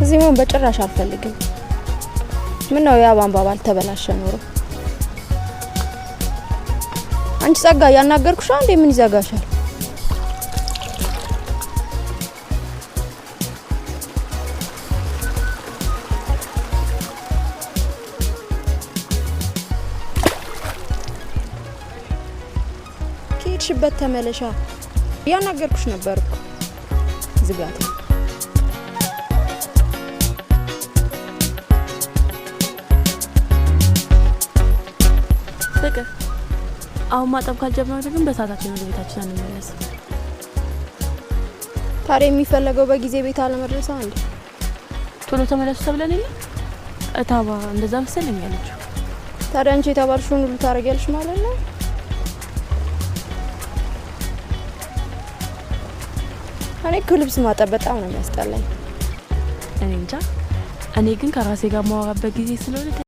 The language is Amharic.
እዚህም በጭራሽ አልፈልግም። ምን ነው ያ ባንባባል ተበላሸ ኖሮ። አንቺ ጸጋ ያናገርኩሽ አንዴ ምን ይዘጋሻል? ከሄድሽበት ተመለሻ። ያናገርኩሽ ነበርኩ። ዝጋት ፍቅር አሁን ማጠብ ካልጀመርን ግን በሰዓታችን ወደ ቤታችን እንመለስ። ታዲያ የሚፈለገው በጊዜ ቤት አለመድረስ አንዴ ቶሎ ተመለሱ ተብለን የለ እታባ እንደዛ መሰለኝ ያለችው። ታዲያ አንቺ የተባልሽውን ሁሉ ታረጋለሽ ማለት ነው? እኔ ልብስ ማጠብ በጣም ነው የሚያስጠላኝ። እኔ እንጃ። እኔ ግን ከራሴ ጋር ማወራበት ጊዜ ስለሆነ